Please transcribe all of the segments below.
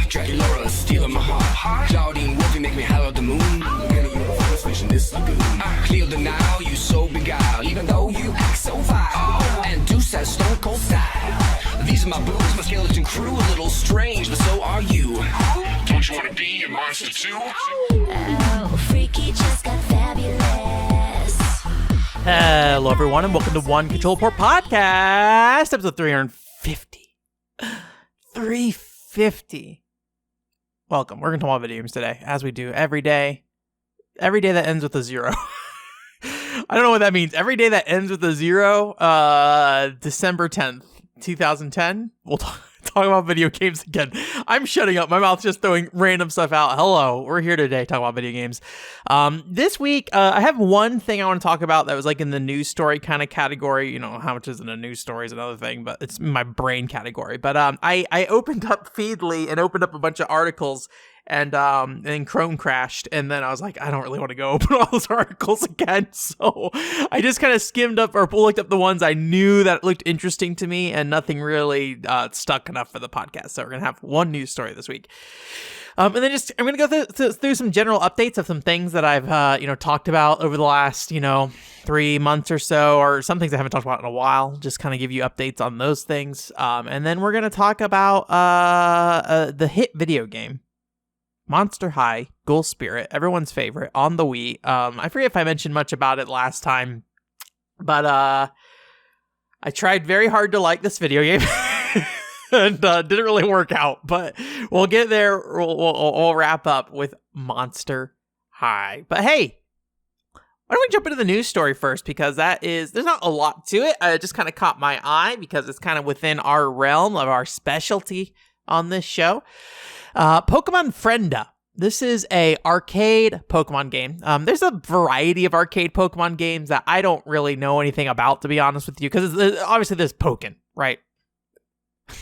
Dracula stealing my heart. Claudine Wolfie make me holler at the moon. Getting your first fish in this lagoon. Clear the Nile, you so beguiled. Even though you act so vile. And Deuce has stone cold style. These are my boobs, my skeleton crew. A little strange, but so are you. Don't you want to be a monster too? Oh, freaky just got fabulous. Hello, everyone, and welcome to One Control Port Podcast, episode 350. 350. Welcome. We're going to talk about video games today, as we do every day. Every day that ends with a zero. I don't know what that means. Every day that ends with a zero, December 10th, 2010, we'll talk about video games again. I'm shutting up. My mouth's just throwing random stuff out. Hello. We're here today talking about video games. This week, I have one thing I want to talk about that was like in the news story kind of category. You know, how much is in a news story is another thing, but it's my brain category. But I opened up Feedly and opened up a bunch of articles, and Chrome crashed, and then I was like, I don't really want to go open all those articles again, so I just kind of skimmed up or looked up the ones I knew that looked interesting to me, and nothing really stuck enough for the podcast, so we're going to have one news story this week. And then I'm going to go through some general updates of some things that I've talked about over the last 3 months or so, or some things I haven't talked about in a while. Just kind of give you updates on those things. And then we're going to talk about the hit video game, Monster High Ghoul Spirit, everyone's favorite, on the Wii. I forget if I mentioned much about it last time, but I tried very hard to like this video game. And didn't really work out, but we'll get there. We'll wrap up with Monster High. But hey, why don't we jump into the news story first? Because there's not a lot to it. It just kind of caught my eye because it's kind of within our realm of our specialty on this show. Pokemon Frienda. This is a arcade Pokemon game. There's a variety of arcade Pokemon games that I don't really know anything about, to be honest with you, because obviously there's Pokken, right?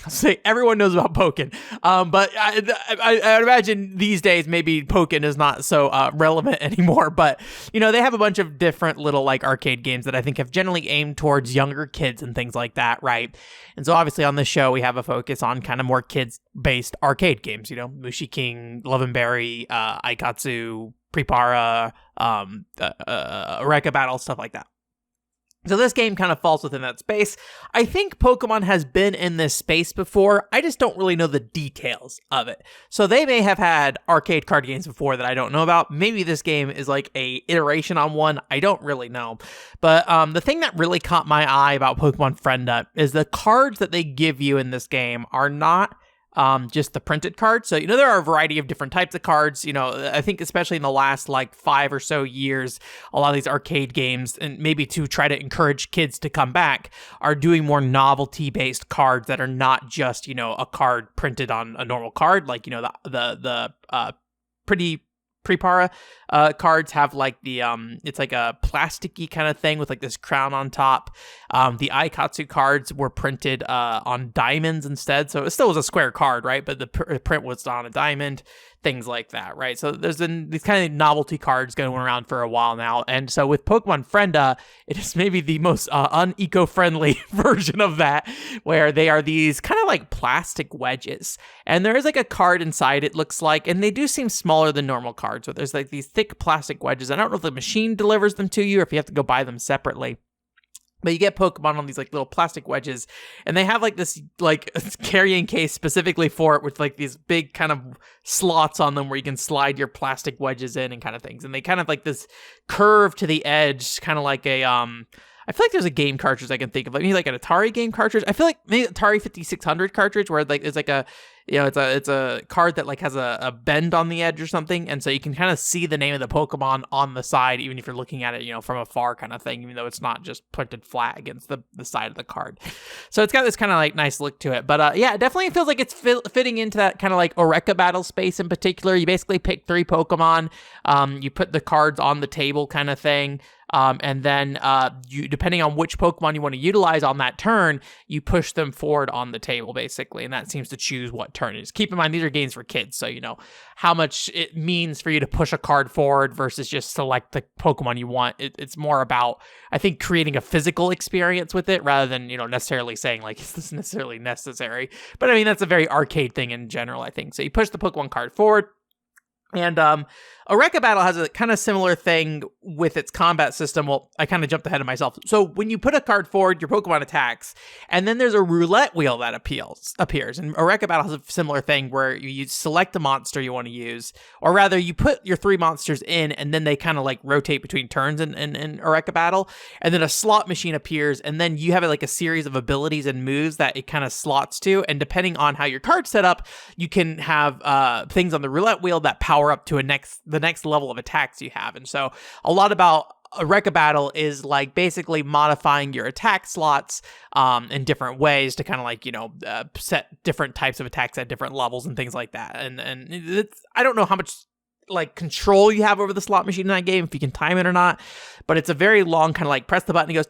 Say everyone knows about Pokken, but I imagine these days maybe Pokken is not so relevant anymore. But they have a bunch of different little like arcade games that I think have generally aimed towards younger kids and things like that, right? And so obviously on this show we have a focus on kind of more kids-based arcade games. Mushi King, Love and Berry, Aikatsu, Prepara, Eureka Battle, stuff like that. So this game kind of falls within that space. I think Pokemon has been in this space before. I just don't really know the details of it. So they may have had arcade card games before that I don't know about. Maybe this game is like a iteration on one. I don't really know. But the thing that really caught my eye about Pokemon Frienda is the cards that they give you in this game are not just the printed cards. So, there are a variety of different types of cards. I think especially in the last like 5 or so years, a lot of these arcade games, and maybe to try to encourage kids to come back, are doing more novelty based cards that are not just, a card printed on a normal card. Like, the pretty Prepara cards have like the it's like a plasticky kind of thing with like this crown on top. The Aikatsu cards were printed on diamonds instead, so it still was a square card, right? But the print was on a diamond, things like that, right? So there's been these kind of novelty cards going around for a while now, and so with Pokemon Frienda, it is maybe the most uneco-friendly version of that, where they are these kind of like plastic wedges, and there is like a card inside, it looks like, and they do seem smaller than normal cards. So there's like these thick plastic wedges. I don't know if the machine delivers them to you or if you have to go buy them separately. But you get Pokemon on these like little plastic wedges, and they have like this like carrying case specifically for it with like these big kind of slots on them where you can slide your plastic wedges in and kind of things. And they kind of like this curve to the edge, kind of like a I feel like there's a game cartridge I can think of, like maybe like an Atari game cartridge. I feel like maybe Atari 5600 cartridge where like it's like a it's a card that like has a bend on the edge or something, and so you can kind of see the name of the Pokemon on the side even if you're looking at it from afar kind of thing, even though it's not just printed flat against the side of the card. So it's got this kind of like nice look to it, but yeah, it definitely feels like it's fitting into that kind of like Eureka Battle space in particular. You basically pick 3 Pokemon, you put the cards on the table kind of thing. And then you, depending on which Pokemon you want to utilize on that turn, you push them forward on the table, basically. And that seems to choose what turn is. Keep in mind, these are games for kids, so how much it means for you to push a card forward versus just select the Pokemon you want. It's more about, I think, creating a physical experience with it rather than, necessarily saying, like, is this necessarily necessary? But I mean, that's a very arcade thing in general, I think. So you push the Pokemon card forward. And Eureka Battle has a kind of similar thing with its combat system. Well, I kind of jumped ahead of myself. So when you put a card forward, your Pokemon attacks, and then there's a roulette wheel that appears. And Eureka Battle has a similar thing where you select a monster you want to use, or rather, you put your 3 monsters in, and then they kind of like rotate between turns in Eureka Battle. And then a slot machine appears, and then you have like a series of abilities and moves that it kind of slots to. And depending on how your card's set up, you can have things on the roulette wheel that power up to the next level of attacks you have. And so a lot about Eureka Battle is like basically modifying your attack slots in different ways to kind of like, set different types of attacks at different levels and things like that. And I don't know how much like control you have over the slot machine in that game, if you can time it or not, but it's a very long kind of like press the button, it goes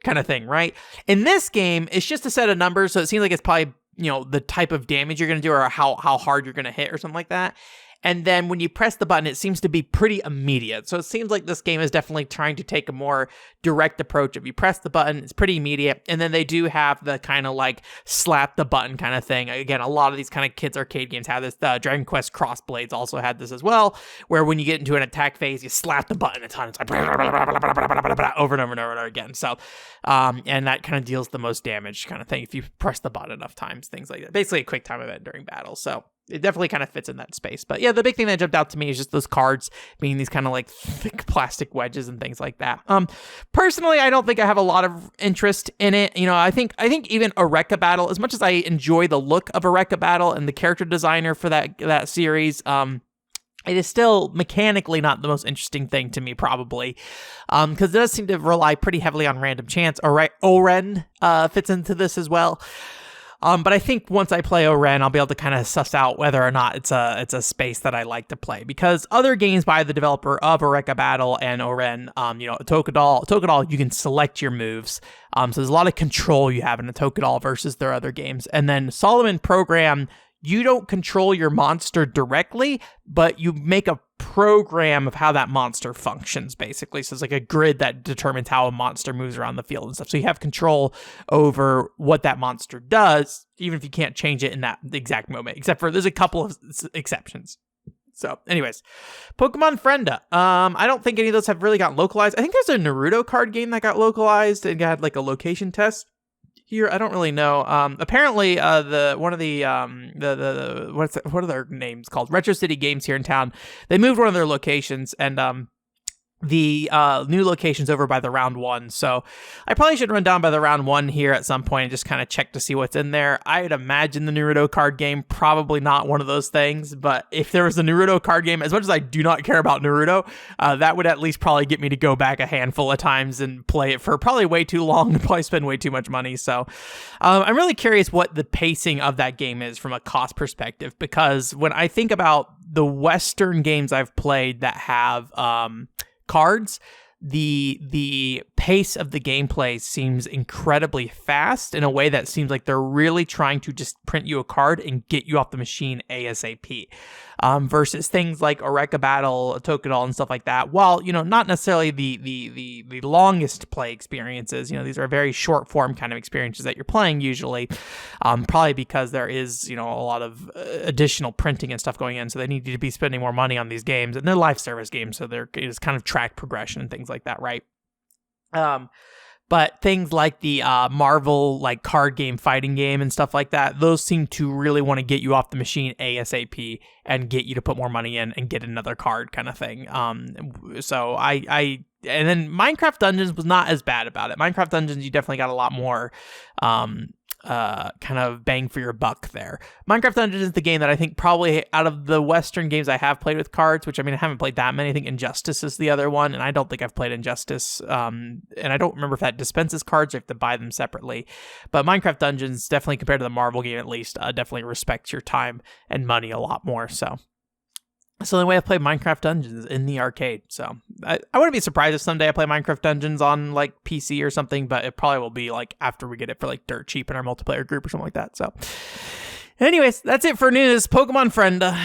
kind of thing, right? In this game, it's just a set of numbers, so it seems like it's probably the type of damage you're going to do or how hard you're going to hit or something like that. And then when you press the button, it seems to be pretty immediate. So it seems like this game is definitely trying to take a more direct approach. If you press the button, it's pretty immediate. And then they do have the kind of like slap the button kind of thing. Again, a lot of these kind of kids arcade games have this. Dragon Quest Crossblades also had this as well, where when you get into an attack phase, you slap the button a ton. It's like over and over and over again. So, and that kind of deals the most damage kind of thing if you press the button enough times, things like that. Basically a quick time event during battle. So it definitely kind of fits in that space. But yeah, the big thing that jumped out to me is just those cards being these kind of like thick plastic wedges and things like that. Personally, I don't think I have a lot of interest in it. I think even Eureka Battle, as much as I enjoy the look of Eureka Battle and the character designer for that series, it is still mechanically not the most interesting thing to me, probably, because it does seem to rely pretty heavily on random chance. All right, Oren fits into this as well. But I think once I play Oren, I'll be able to kind of suss out whether or not it's a space that I like to play. Because other games by the developer of Eureka Battle and Oren, Tokadol, you can select your moves. So there's a lot of control you have in a Tokadol versus their other games. And then Solomon Program, you don't control your monster directly, but you make a program of how that monster functions, basically. So it's like a grid that determines how a monster moves around the field and stuff. So you have control over what that monster does, even if you can't change it in that exact moment, except for there's a couple of exceptions. So anyways, Pokemon Frienda. I don't think any of those have really gotten localized. I think there's a Naruto card game that got localized and got like a location test. Here, I don't really know. Apparently, what are their names called? Retro City Games here in town. They moved one of their locations, and the new location's over by the Round 1. So I probably should run down by the Round 1 here at some point and just kind of check to see what's in there. I'd imagine the Naruto card game, probably not one of those things, but if there was a Naruto card game, as much as I do not care about Naruto, that would at least probably get me to go back a handful of times and play it for probably way too long and probably spend way too much money. So I'm really curious what the pacing of that game is from a cost perspective, because when I think about the Western games I've played that have cards, the pace of the gameplay seems incredibly fast in a way that seems like they're really trying to just print you a card and get you off the machine ASAP. Versus things like Eureka Battle, Tokadol, and stuff like that. While, not necessarily the longest play experiences, these are very short form kind of experiences that you're playing usually, probably because there is, a lot of additional printing and stuff going in, so they need you to be spending more money on these games, and they're live service games, so there is kind of track progression and things like that, right? But things like the Marvel like card game, fighting game, and stuff like that, those seem to really want to get you off the machine ASAP and get you to put more money in and get another card kind of thing. So and then Minecraft Dungeons was not as bad about it. Minecraft Dungeons, you definitely got a lot more kind of bang for your buck there. Minecraft Dungeons is the game that I think probably out of the Western games I have played with cards, which I haven't played that many. I think Injustice is the other one, and I don't think I've played Injustice. And I don't remember if that dispenses cards or if you have to buy them separately. But Minecraft Dungeons, definitely compared to the Marvel game at least, definitely respects your time and money a lot more. So It's the only way I play Minecraft Dungeons in the arcade. So I wouldn't be surprised if someday I play Minecraft Dungeons on like PC or something, but it probably will be like after we get it for like dirt cheap in our multiplayer group or something like that. So anyways, that's it for news. Pokemon friend. My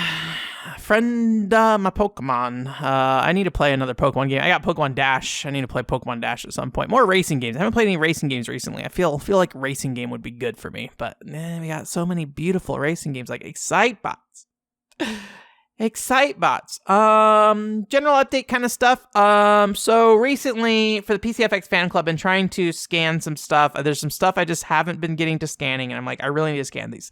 Pokemon. I need to play another Pokemon game. I got Pokemon Dash. I need to play Pokemon Dash at some point. More racing games. I haven't played any racing games recently. I feel like racing game would be good for me, but we got so many beautiful racing games like Excitebots. Excitebots. General update kind of stuff. So recently for the PCFX fan club, been trying to scan some stuff. There's some stuff I just haven't been getting to scanning, and I'm like, I really need to scan these.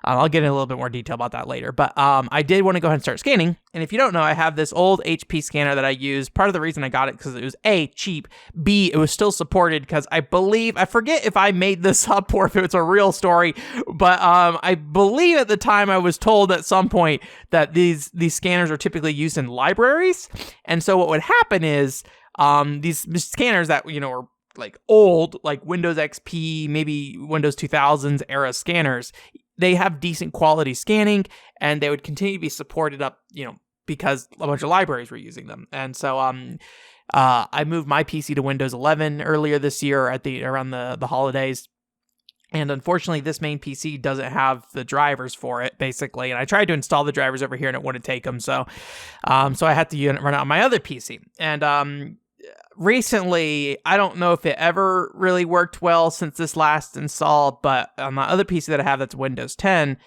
I'll get in a little bit more detail about that later, but I did want to go ahead and start scanning. And if you don't know, I have this old HP scanner that I use. Part of the reason I got it because it was A, cheap, B, it was still supported because I forget if I made this up or if it's a real story, but I believe at the time I was told at some point that these scanners are typically used in libraries. And so what would happen is these scanners that, are like old, like Windows XP, maybe Windows 2000s era scanners, they have decent quality scanning, and they would continue to be supported up, because a bunch of libraries were using them. And so I moved my PC to Windows 11 earlier this year around the holidays. And unfortunately, this main PC doesn't have the drivers for it, basically. And I tried to install the drivers over here, and it wouldn't take them. So I had to run it on my other PC. And recently, I don't know if it ever really worked well since this last install, but on my other PC that I have that's Windows 10,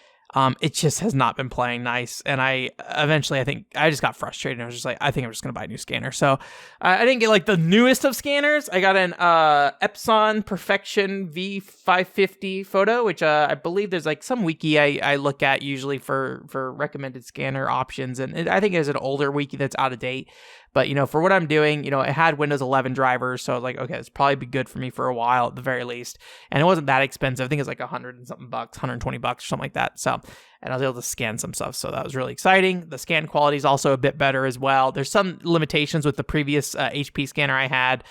it just has not been playing nice. And I think I just got frustrated. I was just like, I think I'm just going to buy a new scanner. So I didn't get like the newest of scanners. I got an Epson Perfection V550 photo, which I believe there's like some wiki I look at usually for recommended scanner options. And I think it's an older wiki that's out of date. But, for what I'm doing, it had Windows 11 drivers. So I was like, okay, it's probably be good for me for a while at the very least. And it wasn't that expensive. I think it's like $100 and something bucks, $120 or something like that. So, and I was able to scan some stuff. So that was really exciting. The scan quality is also a bit better as well. There's some limitations with the previous HP scanner I had.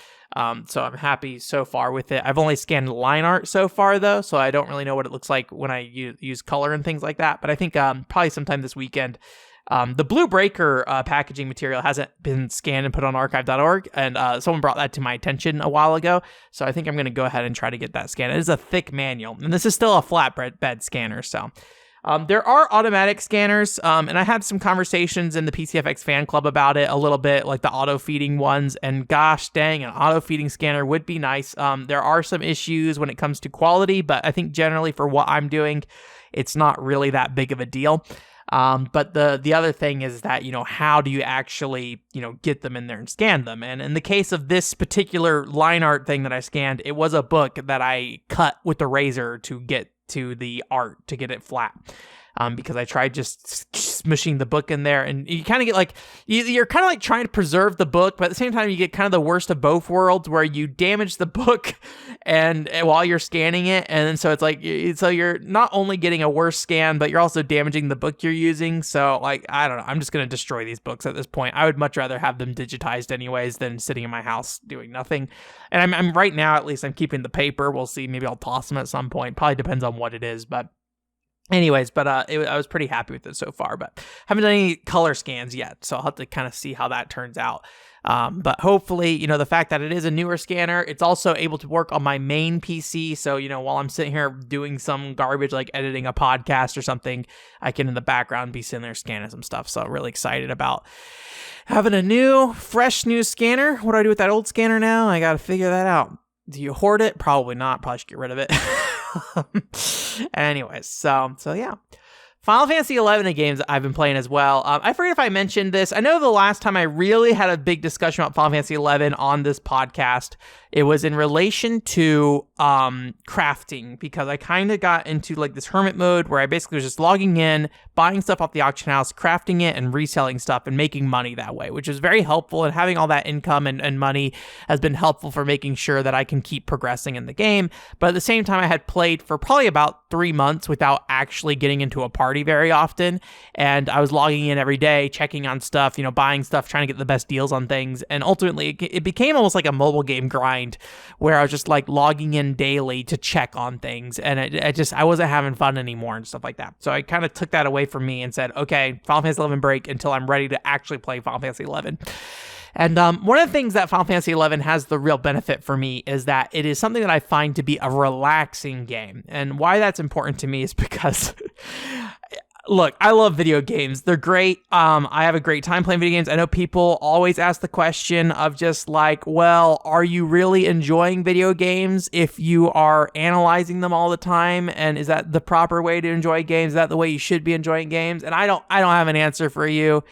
So I'm happy so far with it. I've only scanned line art so far though, so I don't really know what it looks like when I use color and things like that. But I think probably sometime this weekend, the Blue Breaker packaging material hasn't been scanned and put on archive.org, and someone brought that to my attention a while ago, so I think I'm going to go ahead and try to get that scanned. It is a thick manual, and this is still a flatbed bed scanner, so... there are automatic scanners, and I had some conversations in the PCFX fan club about it a little bit, like the auto-feeding ones, and gosh dang, an auto-feeding scanner would be nice. There are some issues when it comes to quality, but I think generally for what I'm doing, it's not really that big of a deal. But the other thing is that, how do you actually, get them in there and scan them? And in the case of this particular line art thing that I scanned, it was a book that I cut with the razor to get to the art to get it flat. Because I tried just smushing the book in there, and you kind of get like, you're kind of like trying to preserve the book, but at the same time you get kind of the worst of both worlds where you damage the book and while you're scanning it, and then so it's like, so you're not only getting a worse scan, but you're also damaging the book you're using. So like, I don't know, I'm just going to destroy these books at this point. I would much rather have them digitized anyways than sitting in my house doing nothing. And I'm right now, at least I'm keeping the paper. We'll see, maybe I'll toss them at some point. Probably depends on what it is, but anyways, but I was pretty happy with it so far, but haven't done any color scans yet, so I'll have to kind of see how that turns out. But hopefully, the fact that it is a newer scanner, it's also able to work on my main PC, so, while I'm sitting here doing some garbage like editing a podcast or something, I can in the background be sitting there scanning some stuff, so I'm really excited about having a fresh new scanner. What do I do with that old scanner now? I gotta figure that out. Do you hoard it? Probably not. Probably should get rid of it. Anyways, so yeah. Final Fantasy 11 games I've been playing as well. I forget if I mentioned this. I know the last time I really had a big discussion about Final Fantasy 11 on this podcast, it was in relation to crafting, because I kind of got into like this hermit mode where I basically was just logging in, buying stuff off the auction house, crafting it, and reselling stuff and making money that way, which is very helpful. And having all that income and money has been helpful for making sure that I can keep progressing in the game. But at the same time, I had played for probably about 3 months without actually getting into a party very often. And I was logging in every day, checking on stuff, buying stuff, trying to get the best deals on things. And ultimately, it became almost like a mobile game grind where I was just like logging in daily to check on things. And I wasn't having fun anymore and stuff like that. So I kind of took that away away from me and said, okay, Final Fantasy 11 break until I'm ready to actually play Final Fantasy 11. And one of the things that Final Fantasy 11 has the real benefit for me is that it is something that I find to be a relaxing game. And why that's important to me is because, look, I love video games. They're great. I have a great time playing video games. I know people always ask the question of just like, well, are you really enjoying video games if you are analyzing them all the time? And is that the proper way to enjoy games? Is that the way you should be enjoying games? And I don't have an answer for you.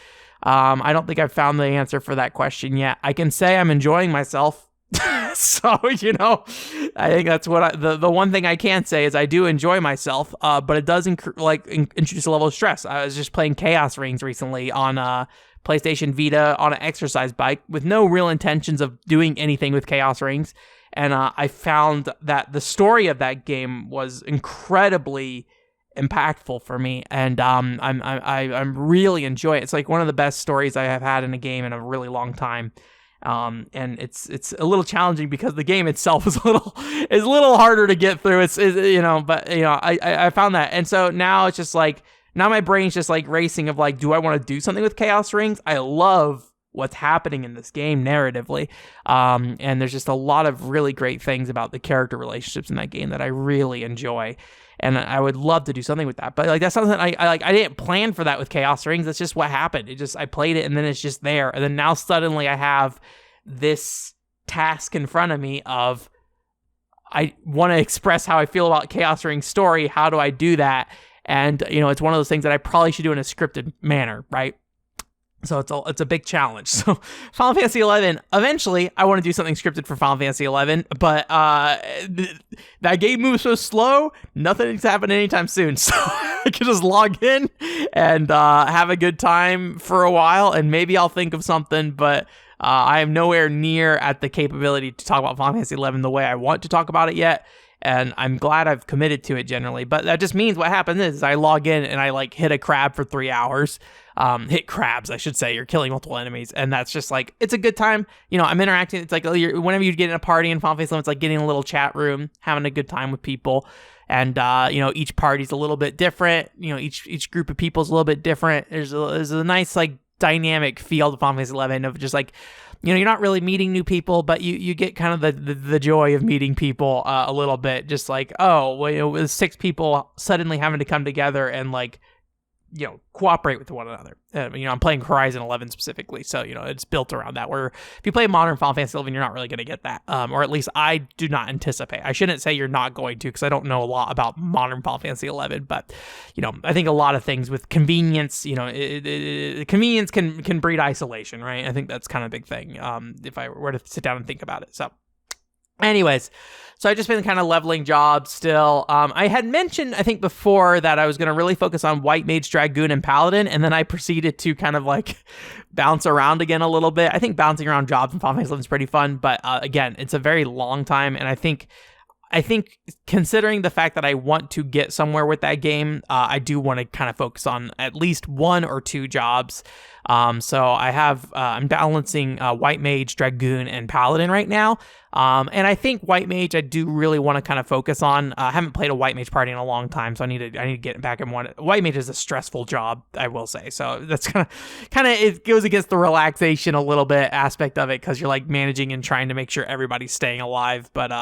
I don't think I've found the answer for that question yet. I can say I'm enjoying myself. So, I think that's what the one thing I can say is I do enjoy myself, but it does introduce a level of stress. I was just playing Chaos Rings recently on PlayStation Vita on an exercise bike with no real intentions of doing anything with Chaos Rings. And I found that the story of that game was incredibly impactful for me, and I'm really enjoying it. It's like one of the best stories I have had in a game in a really long time. And it's a little challenging because the game itself is a little harder to get through. I found that, and so now it's just like now my brain's just like racing of like, do I want to do something with Chaos Rings? I love what's happening in this game narratively, and there's just a lot of really great things about the character relationships in that game that I really enjoy. And I would love to do something with that. But like that's something I didn't plan for that with Chaos Rings. That's just what happened. I played it and then it's just there. And then now suddenly I have this task in front of me of I want to express how I feel about Chaos Rings story. How do I do that? And it's one of those things that I probably should do in a scripted manner, right? So it's a big challenge. So Final Fantasy 11, eventually I want to do something scripted for Final Fantasy 11, but that game moves so slow, nothing's happening anytime soon. So I can just log in and have a good time for a while, and maybe I'll think of something, but I am nowhere near at the capability to talk about Final Fantasy 11 the way I want to talk about it yet. And I'm glad I've committed to it generally, but that just means what happens is I log in and I like hit a crab for 3 hours. Hit crabs, I should say. You're killing multiple enemies, and that's just like, it's a good time. I'm interacting. It's like whenever you get in a party in Final Fantasy 11, it's like getting a little chat room, having a good time with people. And each party's a little bit different. Each group of people is a little bit different. There's a nice like dynamic feel to Final Fantasy 11 of just like, you're not really meeting new people, but you get kind of the joy of meeting people a little bit. Just like, with 6 people suddenly having to come together and like, cooperate with one another. I'm playing Horizon 11 specifically, so it's built around that. Where if you play modern Final Fantasy 11, you're not really going to get that, or at least I do not anticipate. I shouldn't say you're not going to, because I don't know a lot about modern Final Fantasy 11. But I think a lot of things with convenience, convenience can breed isolation, right? I think that's kind of a big thing. If I were to sit down and think about it, so. Anyways, so I've just been kind of leveling jobs still. I had mentioned, I think before, that I was going to really focus on White Mage, Dragoon, and Paladin, and then I proceeded to kind of like bounce around again a little bit. I think bouncing around jobs in Final Fantasy 11 is pretty fun, but again, it's a very long time, and I think considering the fact that I want to get somewhere with that game, I do want to kind of focus on at least 1 or 2 jobs. So I'm balancing White Mage, Dragoon, and Paladin right now. And I think White Mage I do really want to kind of focus on. I haven't played a White Mage party in a long time, so I need to get back in one. White Mage is a stressful job, I will say. So that's kind of it goes against the relaxation a little bit aspect of it, because you're like managing and trying to make sure everybody's staying alive. But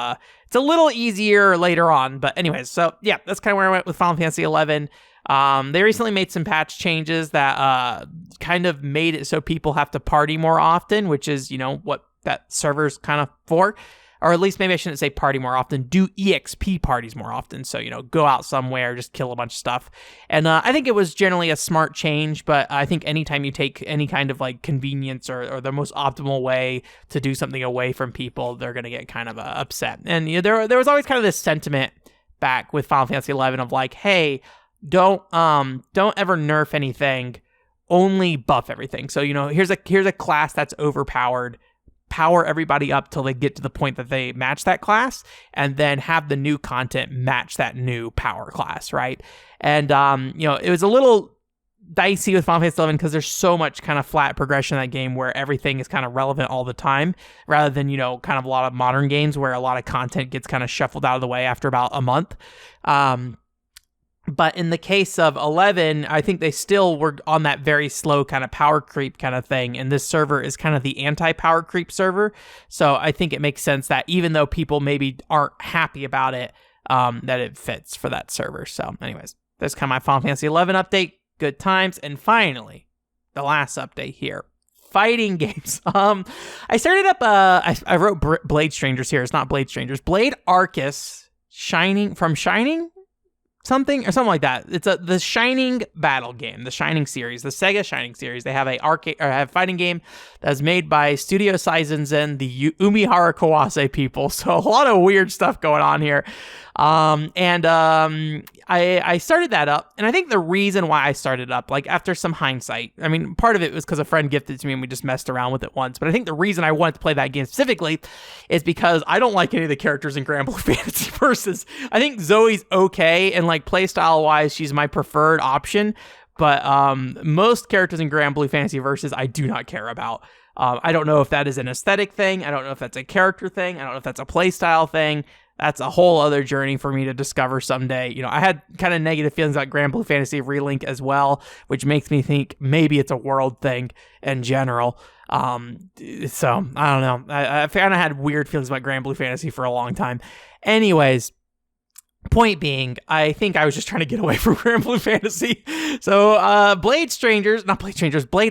it's a little easier later on. But anyways, so yeah, that's kind of where I went with Final Fantasy 11. They recently made some patch changes that kind of made it so people have to party more often, which is, what that server's kind of for. Or at least maybe I shouldn't say party more often, do EXP parties more often. So, go out somewhere, just kill a bunch of stuff. And I think it was generally a smart change, but I think anytime you take any kind of like convenience or the most optimal way to do something away from people, they're going to get kind of upset. And there was always kind of this sentiment back with Final Fantasy 11 of like, hey, don't ever nerf anything, only buff everything. So, here's a class that's overpowered. Power everybody up till they get to the point that they match that class, and then have the new content match that new power class, right? And it was a little dicey with Final Fantasy 11 because there's so much kind of flat progression in that game where everything is kind of relevant all the time, rather than kind of a lot of modern games where a lot of content gets kind of shuffled out of the way after about a month. But in the case of 11, I think they still were on that very slow kind of power creep kind of thing. And this server is kind of the anti-power creep server. So I think it makes sense that even though people maybe aren't happy about it, that it fits for that server. So anyways, that's kind of my Final Fantasy 11 update. Good times. And finally, the last update here. Fighting games. I started up, I wrote Blade Strangers here. It's not Blade Strangers. Blade Arcus, Shining something or something like that. It's the Shining battle game, the Shining series, the Sega Shining series. They have a fighting game that's made by Studio Saizenzen, the Umihara Kawase people. So a lot of weird stuff going on here. I started that up, and I think the reason why I started up, like after some hindsight, I mean, part of it was because a friend gifted it to me and we just messed around with it once, but I think the reason I wanted to play that game specifically is because I don't like any of the characters in Grand Blue Fantasy Versus. I think Zoe's okay, and like playstyle wise, she's my preferred option, but most characters in Grand Blue Fantasy Versus I do not care about. I don't know if that is an aesthetic thing. I don't know if that's a character thing. I don't know if that's a playstyle thing. That's a whole other journey for me to discover someday. You know, I had kind of negative feelings about Grand Blue Fantasy Relink as well, which makes me think maybe it's a world thing in general. So I don't know. I kind of had weird feelings about Grand Blue Fantasy for a long time. Anyways, point being, I think I was just trying to get away from Grand Blue Fantasy. So Blade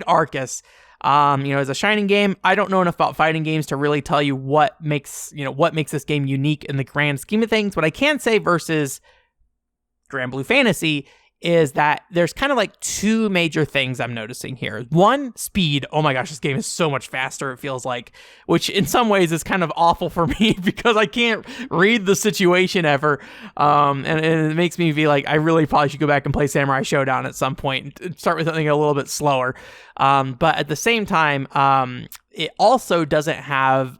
Arcus. As a Shining game, I don't know enough about fighting games to really tell you what makes this game unique in the grand scheme of things. What I can say versus Grand Blue Fantasy is that there's kind of like two major things I'm noticing here. One, speed. Oh my gosh, this game is so much faster, it feels like, which in some ways is kind of awful for me because I can't read the situation ever. And it makes me be like, I really probably should go back and play Samurai Showdown at some point and start with something a little bit slower. But at the same time, it also doesn't have,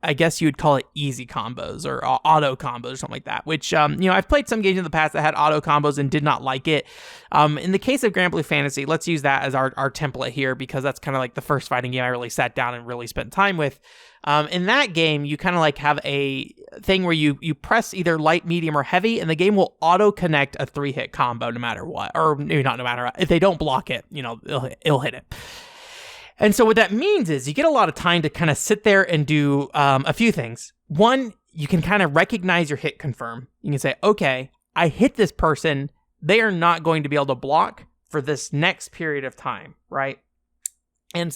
I guess you'd call it easy combos or auto combos or something like that, which, I've played some games in the past that had auto combos and did not like it. In the case of Grand Blue Fantasy, let's use that as our template here because that's kind of like the first fighting game I really sat down and really spent time with. In that game, you kind of like have a thing where you press either light, medium, or heavy, and the game will auto connect a 3-hit combo no matter what, or maybe not no matter what. If they don't block it, it'll hit it. And so what that means is you get a lot of time to kind of sit there and do a few things. One, you can kind of recognize your hit confirm. You can say, okay, I hit this person. They are not going to be able to block for this next period of time, right? And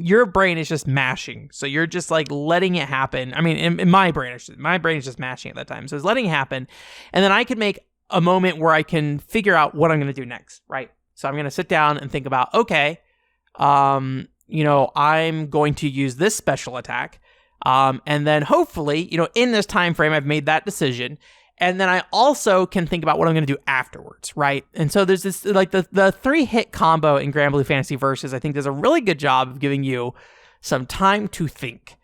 your brain is just mashing. So you're just like letting it happen. I mean, in my brain is just mashing at that time. So it's letting it happen. And then I could make a moment where I can figure out what I'm going to do next, right? So I'm going to sit down and think about, okay, I'm going to use this special attack. And then hopefully, in this time frame, I've made that decision. And then I also can think about what I'm going to do afterwards, right? And so there's this, like the 3-hit combo in Grand Blue Fantasy Versus, I think does a really good job of giving you some time to think.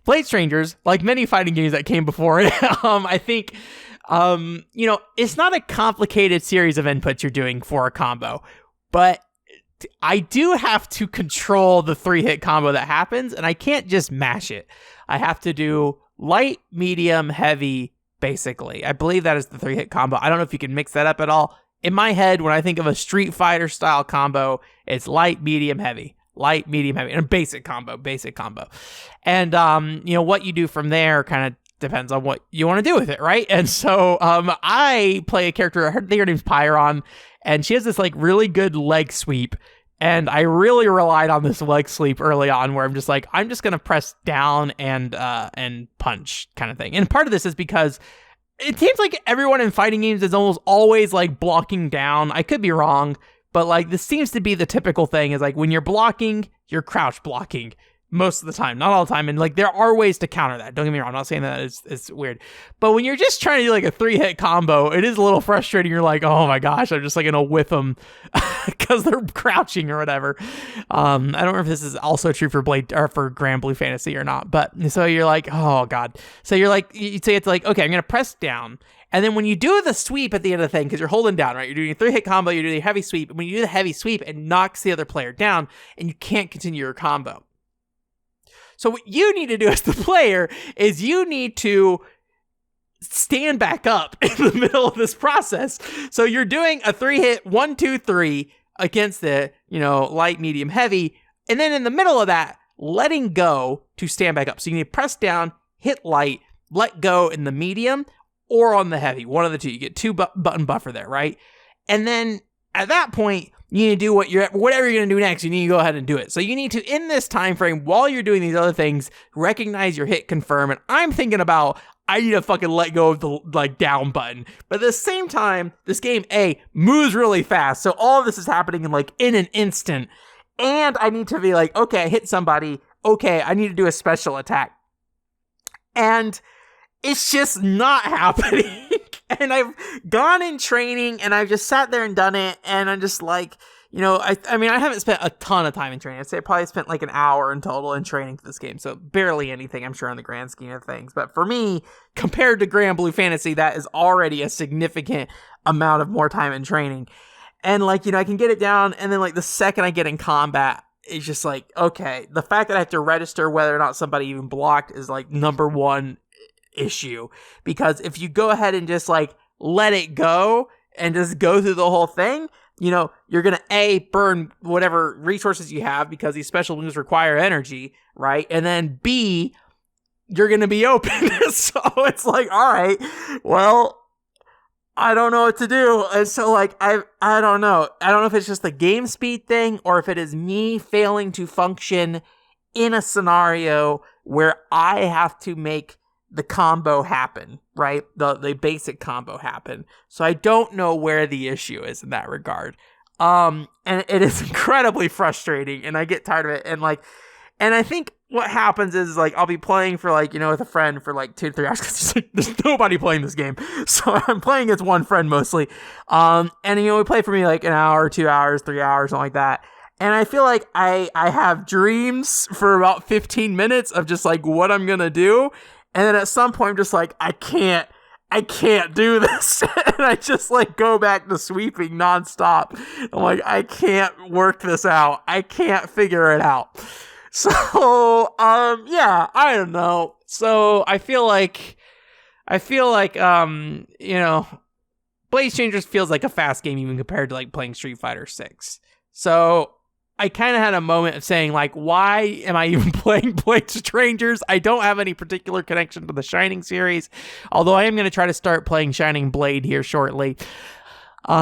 Blade Strangers, like many fighting games that came before it, I think, it's not a complicated series of inputs you're doing for a combo, but I do have to control the 3-hit combo that happens, and I can't just mash it. I have to do light, medium, heavy, basically. I believe that is the 3-hit combo. I don't know if you can mix that up at all. In my head, when I think of a Street Fighter style combo, it's light, medium, heavy. Light, medium, heavy. And a basic combo. And, what you do from there kind of depends on what you want to do with it, right? And so I play a character, I think her name's Pyron, and she has this like really good leg sweep. And I really relied on this leg sweep early on where I'm just going to press down and punch kind of thing. And part of this is because it seems like everyone in fighting games is almost always like blocking down. I could be wrong, but like this seems to be the typical thing is like when you're blocking, you're crouch blocking most of the time, not all the time. And like there are ways to counter that. Don't get me wrong. I'm not saying that it's weird, but when you're just trying to do like a 3-hit combo, it is a little frustrating. You're like, oh my gosh, I'm just like going to whiff them because they're crouching or whatever. I don't know if this is also true for for Grand Blue Fantasy or not, but so you're like, oh God. So you're like, you say it's like, okay, I'm going to press down. And then when you do the sweep at the end of the thing, because you're holding down, right? You're doing a 3-hit combo, you're doing a heavy sweep. And when you do the heavy sweep, it knocks the other player down and you can't continue your combo. So what you need to do as the player is you need to stand back up in the middle of this process. So you're doing a 3-hit 1, 2, 3 against the, light, medium, heavy. And then in the middle of that, letting go to stand back up. So you need to press down, hit light, let go in the medium or on the heavy. One of the two. You get 2 button buffer there, right? And then at that point, you need to do whatever you're going to do next. You need to go ahead and do it. So you need to, in this time frame, while you're doing these other things, recognize your hit confirm. And I'm thinking about, I need to fucking let go of the down button. But at the same time, this game, moves really fast. So all of this is happening in an instant. And I need to be like, okay, I hit somebody. Okay, I need to do a special attack. And it's just not happening. And I've gone in training and I've just sat there and done it. And I'm just like, I haven't spent a ton of time in training. I'd say I probably spent like an hour in total in training for this game. So barely anything, I'm sure, in the grand scheme of things. But for me, compared to Grand Blue Fantasy, that is already a significant amount of more time in training. And I can get it down. And then the second I get in combat, it's just like, okay, the fact that I have to register whether or not somebody even blocked is number one issue. Because if you go ahead and just let it go and just go through the whole thing, you're going to burn whatever resources you have because these special moves require energy, right? And then B, you're going to be open. So it's all right, well, I don't know what to do. And so I don't know. I don't know if it's just the game speed thing or if it is me failing to function in a scenario where I have to make the combo happen, right? The basic combo happen. So I don't know where the issue is in that regard. And it is incredibly frustrating and I get tired of it. And I think what happens is I'll be playing for with a friend for 2 to 3 hours because there's nobody playing this game. So I'm playing as one friend mostly. And we play for me an hour, 2 hours, 3 hours, something like that. And I feel like I have dreams for about 15 minutes of just what I'm going to do. And then at some point, I'm just I can't do this. And I just go back to sweeping nonstop. I'm I can't work this out. I can't figure it out. So, yeah, I don't know. So I feel like, Blaze Changers feels like a fast game even compared to playing Street Fighter 6. So I kind of had a moment of saying, why am I even playing Blade Strangers? I don't have any particular connection to the Shining series, although I am going to try to start playing Shining Blade here shortly. But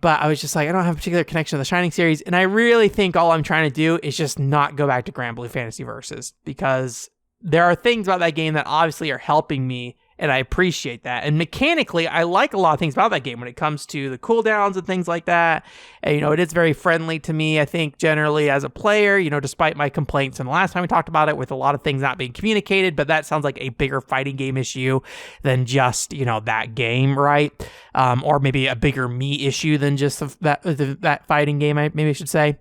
I was just I don't have a particular connection to the Shining series, and I really think all I'm trying to do is just not go back to Grand Blue Fantasy Versus, because there are things about that game that obviously are helping me, and I appreciate that. And mechanically, I like a lot of things about that game when it comes to the cooldowns and things like that. And, it is very friendly to me, I think, generally as a player, despite my complaints. And the last time we talked about it with a lot of things not being communicated, but that sounds like a bigger fighting game issue than just, that game, right? Or maybe a bigger me issue than just that fighting game, maybe I should say.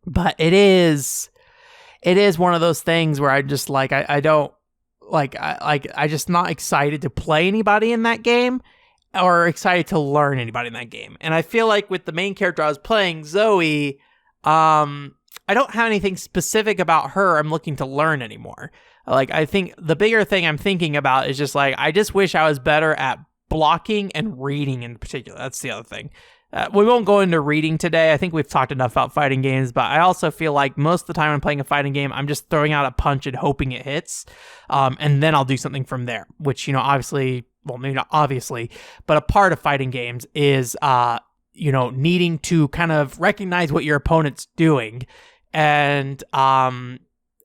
But it is one of those things where I just I don't, I just not excited to play anybody in that game or excited to learn anybody in that game. And I feel like with the main character I was playing, Zoe, I don't have anything specific about her I'm looking to learn anymore. I think the bigger thing I'm thinking about is just I just wish I was better at blocking and reading in particular. That's the other thing. We won't go into reading today. I think we've talked enough about fighting games, but I also feel like most of the time I'm playing a fighting game, I'm just throwing out a punch and hoping it hits. And then I'll do something from there, which, obviously, well, maybe not obviously, but a part of fighting games is, needing to kind of recognize what your opponent's doing and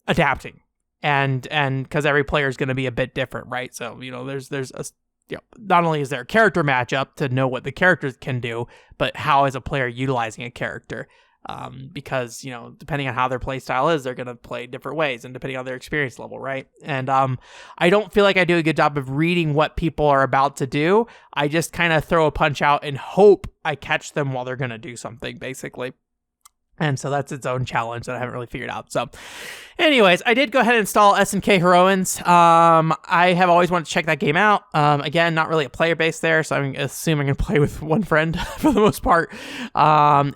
adapting. And because every player is going to be a bit different, right? So, there's a, not only is there a character matchup to know what the characters can do, but how is a player utilizing a character? Because, depending on how their play style is, they're going to play different ways and depending on their experience level, right? And I don't feel like I do a good job of reading what people are about to do. I just kind of throw a punch out and hope I catch them while they're going to do something, basically. And so that's its own challenge that I haven't really figured out. So anyways, I did go ahead and install SNK Heroines. I have always wanted to check that game out. Again, not really a player base there, so I'm assuming I'm going to play with one friend for the most part. I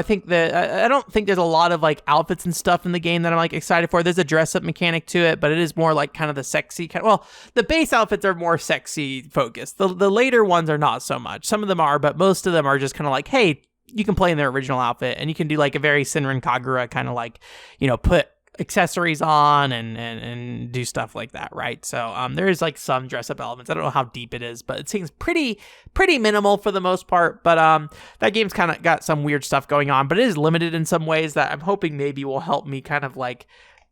think that I don't think there's a lot of like outfits and stuff in the game that I'm like excited for. There's a dress up mechanic to it, but it is more like kind of the sexy kind. Well, the base outfits are more sexy focused. The later ones are not so much. Some of them are, but most of them are just kind of like, hey, you can play in their original outfit, and you can do like a very Senran Kagura kind of like, put accessories on and do stuff like that, right? So there is like some dress up elements. I don't know how deep it is, but it seems pretty minimal for the most part. But that game's kind of got some weird stuff going on, but it is limited in some ways that I'm hoping maybe will help me kind of like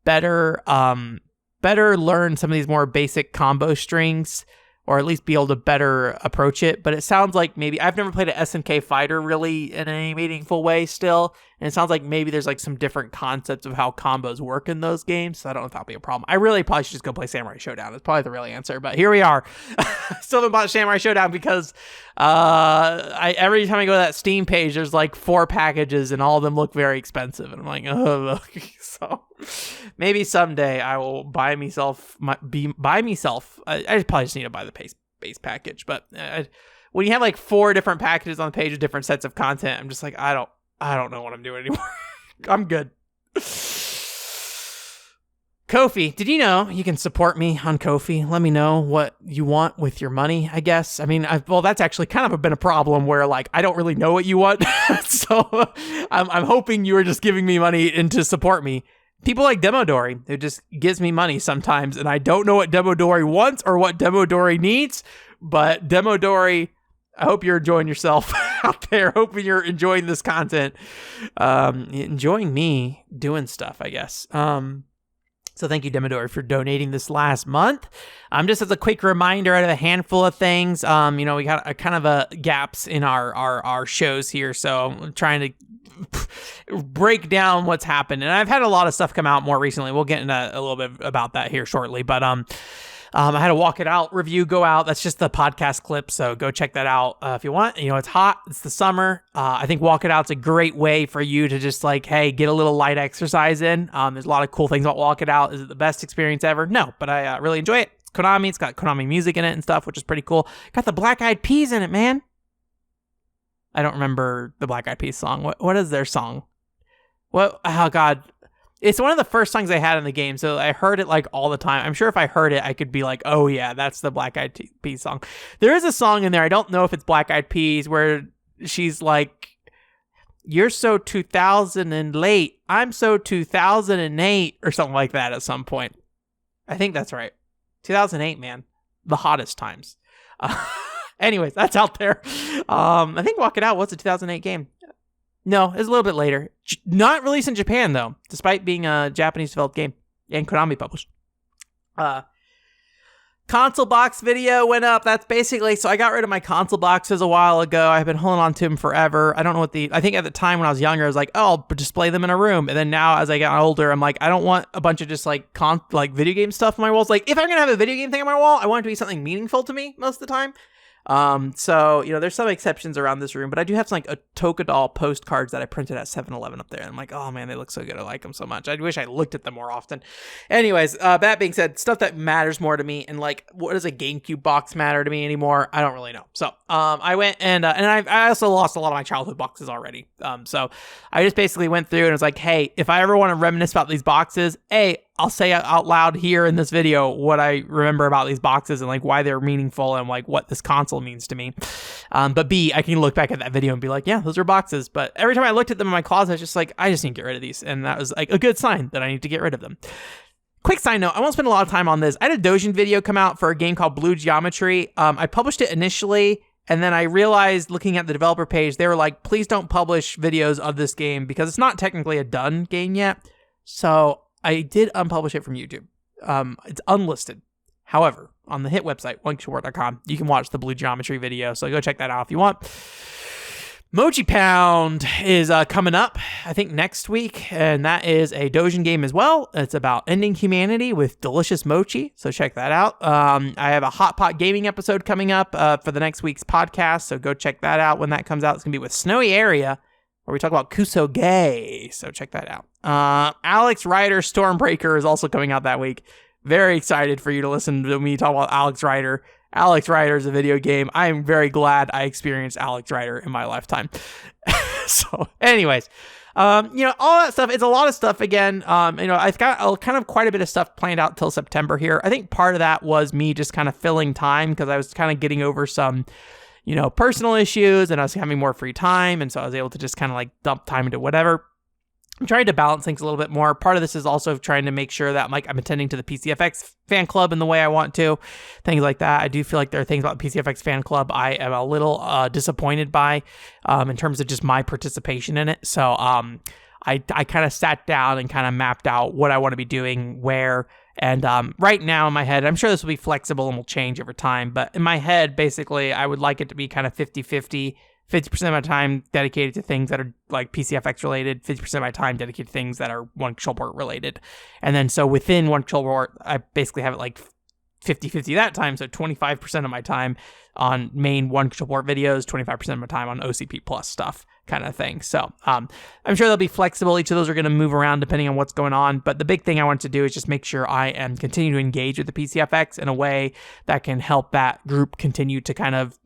better learn some of these more basic combo strings, or at least be able to better approach it. But it sounds like maybe I've never played an SNK fighter really in any meaningful way still. And it sounds like maybe there's like some different concepts of how combos work in those games. So I don't know if that'll be a problem. I really probably should just go play Samurai Showdown. It's probably the real answer, but here we are. Still haven't bought Samurai Showdown because every time I go to that Steam page, there's like 4 packages and all of them look very expensive. And I'm like, oh, so maybe someday I will buy myself. I probably just need to buy the base package. But when you have like 4 different packages on the page with different sets of content, I'm just like, I don't know what I'm doing anymore. I'm good. Ko-fi. Did you know you can support me on Ko-fi? Let me know what you want with your money, I guess. I mean, that's actually kind of been a problem where like I don't really know what you want. So I'm hoping you are just giving me money and to support me. People like Demodori, who just gives me money sometimes, and I don't know what Demodori wants or what Demodori needs, but Demodori, I hope you're enjoying yourself out there. Hoping you're enjoying this content. Enjoying me doing stuff, I guess. So thank you, Demodori, for donating this last month. Just as a quick reminder, out of a handful of things, we got a kind of gaps in our shows here, so I'm trying to break down what's happened. And I've had a lot of stuff come out more recently. We'll get into a little bit about that here shortly, but I had a Walk It Out review go out. That's just the podcast clip, so go check that out if you want. It's hot. It's the summer. I think Walk It Out's a great way for you to just like, hey, get a little light exercise in. There's a lot of cool things about Walk It Out. Is it the best experience ever? No, but I really enjoy it. It's Konami. It's got Konami music in it and stuff, which is pretty cool. Got the Black Eyed Peas in it, man. I don't remember the Black Eyed Peas song. What is their song? What? Oh, God. It's one of the first songs I had in the game, so I heard it like all the time. I'm sure if I heard it, I could be like, oh yeah, that's the Black Eyed Peas song. There is a song in there, I don't know if it's Black Eyed Peas, where she's like, you're so 2000 and late, I'm so 2008, or something like that at some point. I think that's right. 2008, man. The hottest times. Anyways, that's out there. I think Walk It Out was a 2008 game. No, it's a little bit later. Not released in Japan, though, despite being a Japanese-developed game and Konami published. Console box video went up. That's basically... So I got rid of my console boxes a while ago. I've been holding on to them forever. I don't know what I think at the time when I was younger, I was like, oh, I'll display them in a room. And then now, as I get older, I'm like, I don't want a bunch of just like video game stuff on my walls. Like, if I'm going to have a video game thing on my wall, I want it to be something meaningful to me most of the time. So, there's some exceptions around this room, but I do have some like a Toka-doll postcards that I printed at 7-Eleven up there. And I'm like, oh man, they look so good. I like them so much. I wish I looked at them more often. Anyways, that being said, stuff that matters more to me, and like, what does a GameCube box matter to me anymore? I don't really know. So, I went and I also lost a lot of my childhood boxes already. So I just basically went through and was like, hey, if I ever want to reminisce about these boxes, I'll say out loud here in this video what I remember about these boxes and like why they're meaningful and like what this console means to me. But B, I can look back at that video and be like, yeah, those are boxes. But every time I looked at them in my closet, I was just like, I just need to get rid of these. And that was like a good sign that I need to get rid of them. Quick side note, I won't spend a lot of time on this. I had a Dojin video come out for a game called Blue Geometry. I published it initially, and then I realized looking at the developer page, they were like, please don't publish videos of this game because it's not technically a done game yet. So I did unpublish it from YouTube. It's unlisted. However, on the hit website, onekickshort.com, you can watch the Blue Geometry video. So go check that out if you want. Mochi Pound is coming up, I think, next week. And that is a Dojin game as well. It's about ending humanity with delicious mochi. So check that out. I have a Hot Pot Gaming episode coming up for the next week's podcast. So go check that out when that comes out. It's going to be with Snowy Area. where we talk about Kusoge. So check that out. Alex Rider Stormbreaker is also coming out that week. Very excited for you to listen to me talk about Alex Rider. Alex Rider is a video game. I am very glad I experienced Alex Rider in my lifetime. So, anyways, all that stuff. It's a lot of stuff again. I've got kind of quite a bit of stuff planned out till September here. I think part of that was me just kind of filling time because I was kind of getting over some, personal issues and I was having more free time. And so I was able to just kind of like dump time into whatever. I'm trying to balance things a little bit more. Part of this is also trying to make sure that I'm attending to the PCFX fan club in the way I want to, things like that. I do feel like there are things about the PCFX fan club I am a little disappointed by in terms of just my participation in it. So I kind of sat down and kind of mapped out what I want to be doing where. And right now in my head, I'm sure this will be flexible and will change over time. But in my head, basically, I would like it to be kind of 50-50. 50% of my time dedicated to things that are like PCFX related, 50% of my time dedicated to things that are one control port related. And then so within one control port, I basically have it like 50-50 that time. So 25% of my time on main one control port videos, 25% of my time on OCP plus stuff kind of thing. So I'm sure they'll be flexible. Each of those are going to move around depending on what's going on. But the big thing I want to do is just make sure I am continuing to engage with the PCFX in a way that can help that group continue to kind of,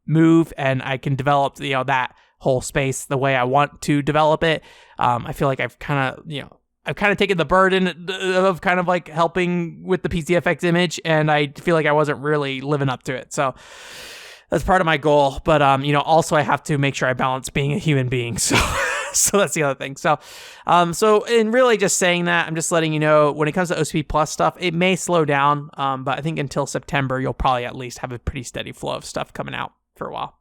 move and I can develop, that whole space the way I want to develop it. I feel like I've kind of taken the burden of kind of like helping with the PCFX image, and I feel like I wasn't really living up to it. So that's part of my goal. But, also I have to make sure I balance being a human being. So, so that's the other thing. So in really just saying that, I'm just letting you know when it comes to OCP Plus stuff, it may slow down. But I think until September, you'll probably at least have a pretty steady flow of stuff coming out for a while.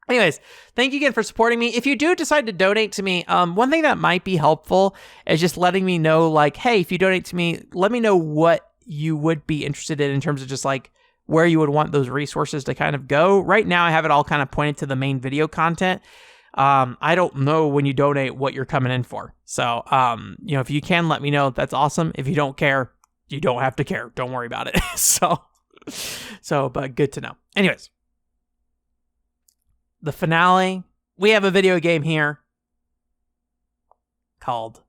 Anyways, thank you again for supporting me. If you do decide to donate to me, one thing that might be helpful is just letting me know, like, hey, if you donate to me, let me know what you would be interested in terms of just like where you would want those resources to kind of go. Right now, I have it all kind of pointed to the main video content. I don't know when you donate what you're coming in for. So, if you can let me know, that's awesome. If you don't care, you don't have to care. Don't worry about it. But good to know. Anyways. The finale, we have a video game here called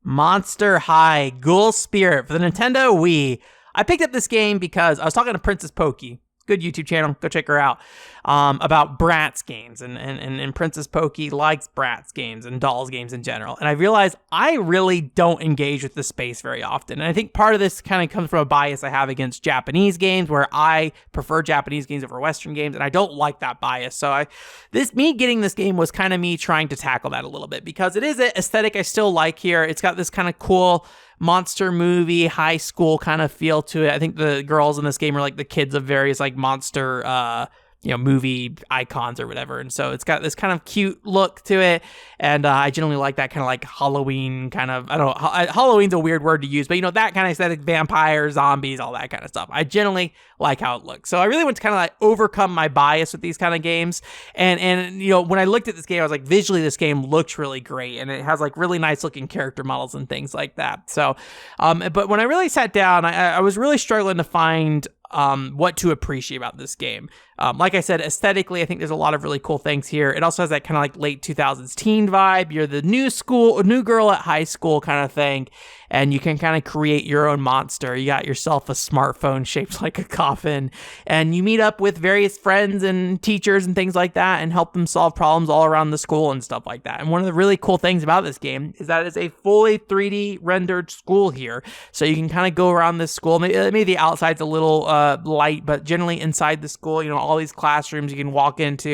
Monster High Ghoul Spirit for the Nintendo Wii. I picked up this game because I was talking to Princess Pokey, good YouTube channel, go check her out, about Bratz games, and Princess Pokey likes Bratz games and dolls games in general, and I realized I really don't engage with the space very often, and I think part of this kind of comes from a bias I have against Japanese games, where I prefer Japanese games over Western games, and I don't like that bias, so me getting this game was kind of me trying to tackle that a little bit, because it is an aesthetic I still like here. It's got this kind of cool monster movie, high school kind of feel to it. I think the girls in this game are like the kids of various like monster, movie icons or whatever. And so it's got this kind of cute look to it. And I generally like that kind of like Halloween kind of, I don't know, Halloween's a weird word to use, but that kind of aesthetic, vampires, zombies, all that kind of stuff. I generally like how it looks. So I really want to kind of like overcome my bias with these kind of games. And when I looked at this game, I was like, visually, this game looks really great. And it has like really nice looking character models and things like that. So, but when I really sat down, I was really struggling to find what to appreciate about this game. Like I said, aesthetically, I think there's a lot of really cool things here. It also has that kind of like late 2000s teen vibe. You're the new girl at high school kind of thing, and you can kind of create your own monster. You got yourself a smartphone shaped like a coffin, and you meet up with various friends and teachers and things like that and help them solve problems all around the school and stuff like that. And one of the really cool things about this game is that it's a fully 3D rendered school here. So you can kind of go around this school. Maybe the outside's a little light, but generally inside the school, all these classrooms you can walk into.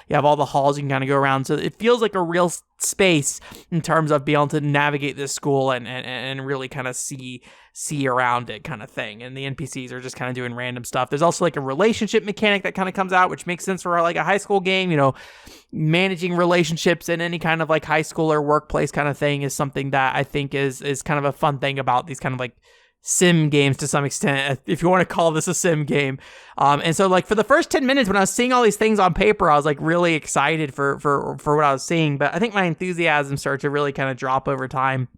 You have all the halls you can kind of go around. So it feels like a real space in terms of being able to navigate this school and really kind of see around it kind of thing. And the NPCs are just kind of doing random stuff. There's also like a relationship mechanic that kind of comes out, which makes sense for like a high school game. Managing relationships in any kind of like high school or workplace kind of thing is something that I think is kind of a fun thing about these kind of like sim games to some extent, if you want to call this a sim game. And so like for the first 10 minutes when I was seeing all these things on paper, I was like really excited for what I was seeing. But I think my enthusiasm started to really kind of drop over time.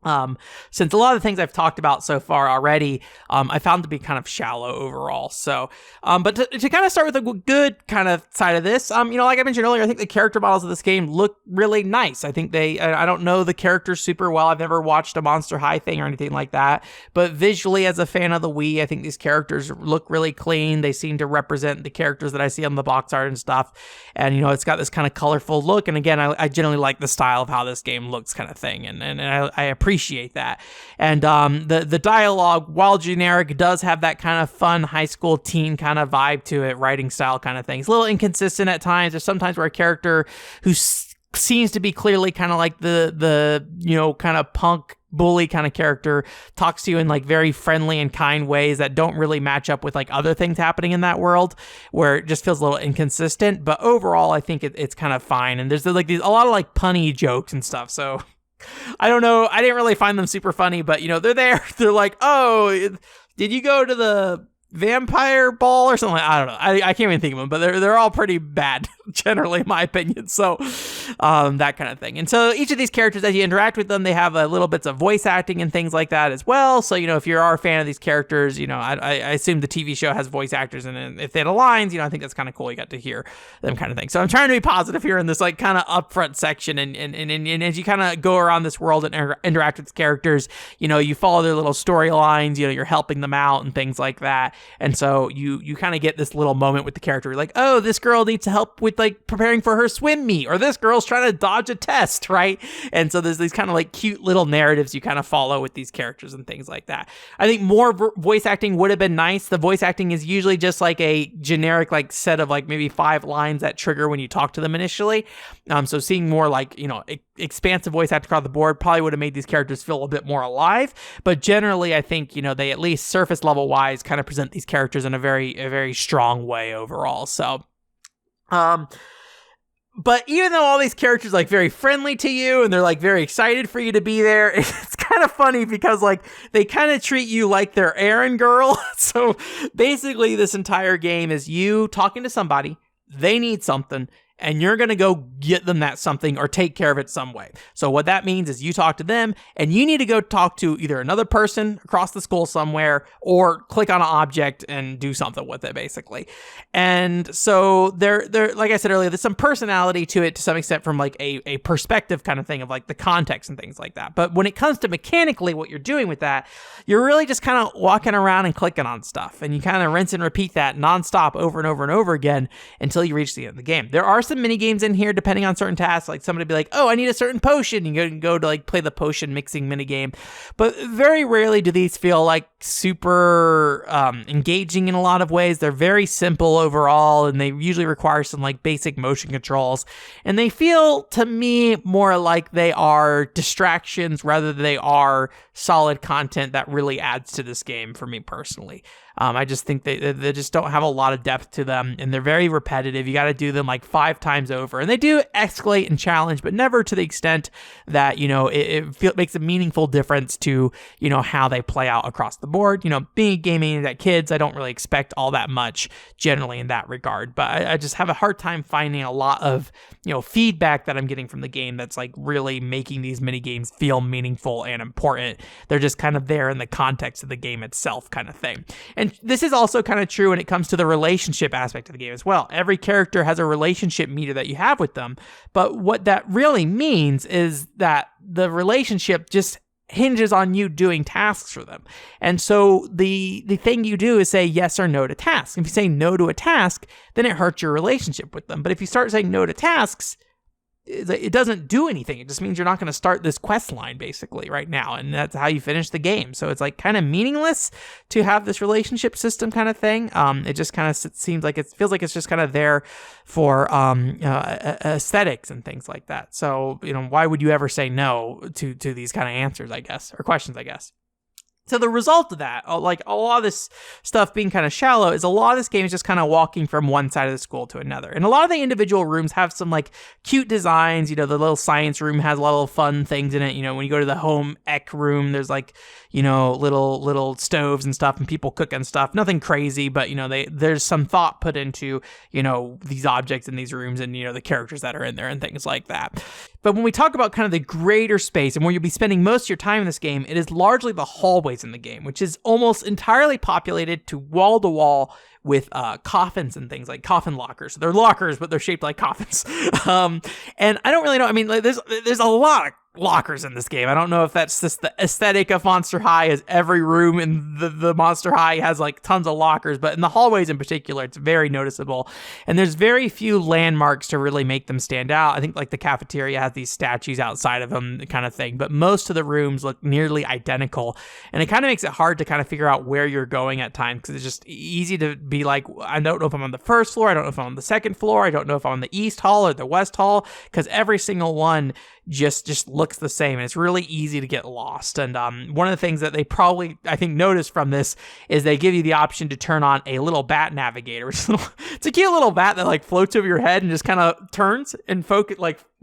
Since a lot of the things I've talked about so far already, I found to be kind of shallow overall. So, but to kind of start with a good kind of side of this, like I mentioned earlier, I think the character models of this game look really nice. I think I don't know the characters super well. I've never watched a Monster High thing or anything like that, but visually as a fan of the Wii, I think these characters look really clean. They seem to represent the characters that I see on the box art and stuff. And, it's got this kind of colorful look. And again, I generally like the style of how this game looks kind of thing. And I appreciate that. And the dialogue, while generic, does have that kind of fun high school teen kind of vibe to it, writing style kind of thing. It's a little inconsistent at times. There's sometimes where a character who seems to be clearly kind of like the kind of punk bully kind of character talks to you in like very friendly and kind ways that don't really match up with like other things happening in that world, where it just feels a little inconsistent. But overall, I think it's kind of fine. And there's like a lot of like punny jokes and stuff. So I don't know. I didn't really find them super funny, but they're there. They're like, oh, did you go to the vampire ball or something? I don't know. I can't even think of them, but they're all pretty bad generally in my opinion. So that kind of thing. And so each of these characters, as you interact with them, they have little bits of voice acting and things like that as well. So if you are a fan of these characters, I assume the TV show has voice actors, and if it aligns, I think that's kind of cool. You got to hear them kind of thing. So I'm trying to be positive here in this like kind of upfront section, and as you kind of go around this world and interact with characters, you follow their little storylines. You're helping them out and things like that. And so you kind of get this little moment with the character. You're like, oh, this girl needs help with like preparing for her swim meet, or this girl's trying to dodge a test, right? And so there's these kind of like cute little narratives you kind of follow with these characters and things like that. I think more voice acting would have been nice. The voice acting is usually just like a generic like set of like maybe 5 lines that trigger when you talk to them initially. So seeing more like, expansive voice acting across the board probably would have made these characters feel a bit more alive. But generally, I think, they at least surface level wise kind of present these characters in a very strong way overall. So, but even though all these characters like very friendly to you and they're like very excited for you to be there, it's kind of funny because like they kind of treat you like their errand girl. So basically this entire game is you talking to somebody, they need something, and you're going to go get them that something or take care of it some way. So what that means is you talk to them, and you need to go talk to either another person across the school somewhere, or click on an object and do something with it, basically. And so there, like I said earlier, there's some personality to it to some extent from like a perspective kind of thing of like the context and things like that. But when it comes to mechanically what you're doing with that, you're really just kind of walking around and clicking on stuff, and you kind of rinse and repeat that nonstop over and over and over again until you reach the end of the game. There are some mini games in here depending on certain tasks, like somebody be like, oh, I need a certain potion, you can go to like play the potion mixing mini game. But very rarely do these feel like super engaging in a lot of ways. They're very simple overall, and they usually require some like basic motion controls, and they feel to me more like they are distractions rather than they are solid content that really adds to this game for me personally. I just think they just don't have a lot of depth to them, and they're very repetitive. You got to do them like 5 times over, and they do escalate and challenge, but never to the extent that, it makes a meaningful difference to, how they play out across the board. Being gaming at kids, I don't really expect all that much generally in that regard, but I just have a hard time finding a lot of, feedback that I'm getting from the game that's like really making these mini games feel meaningful and important. They're just kind of there in the context of the game itself kind of thing. And this is also kind of true when it comes to the relationship aspect of the game as well. Every character has a relationship meter that you have with them, but what that really means is that the relationship just hinges on you doing tasks for them. And so the thing you do is say yes or no to tasks. If you say no to a task, then it hurts your relationship with them. But if you start saying no to tasks, it doesn't do anything. It just means you're not going to start this quest line basically right now, and that's how you finish the game. So it's like kind of meaningless to have this relationship system kind of thing. It just kind of seems like it feels like it's just kind of there for aesthetics and things like that. So why would you ever say no to these kind of answers, I guess, or questions, I guess. So the result of that, like a lot of this stuff being kind of shallow, is a lot of this game is just kind of walking from one side of the school to another. And a lot of the individual rooms have some like cute designs. The little science room has a lot of fun things in it. When you go to the home ec room, there's like, little stoves and stuff and people cooking stuff. Nothing crazy, but there's some thought put into, these objects in these rooms and, the characters that are in there and things like that. But when we talk about kind of the greater space and where you'll be spending most of your time in this game, it is largely the hallways in the game, which is almost entirely populated to wall with coffins and things, like coffin lockers. So they're lockers, but they're shaped like coffins. And I don't really know. I mean, like, there's a lot of lockers in this game. I don't know if that's just the aesthetic of Monster High, as every room in the Monster High has like tons of lockers, but in the hallways in particular, it's very noticeable. And there's very few landmarks to really make them stand out. I think like the cafeteria has these statues outside of them kind of thing, but most of the rooms look nearly identical. And it kind of makes it hard to kind of figure out where you're going at times, because it's just easy to be like, I don't know if I'm on the first floor, I don't know if I'm on the second floor, I don't know if I'm on the East Hall or the West Hall, because every single one just looks the same, and it's really easy to get lost. And one of the things that they probably, I think, noticed from this is they give you the option to turn on a little bat navigator, which is it's a cute little bat that like floats over your head and just kind of turns and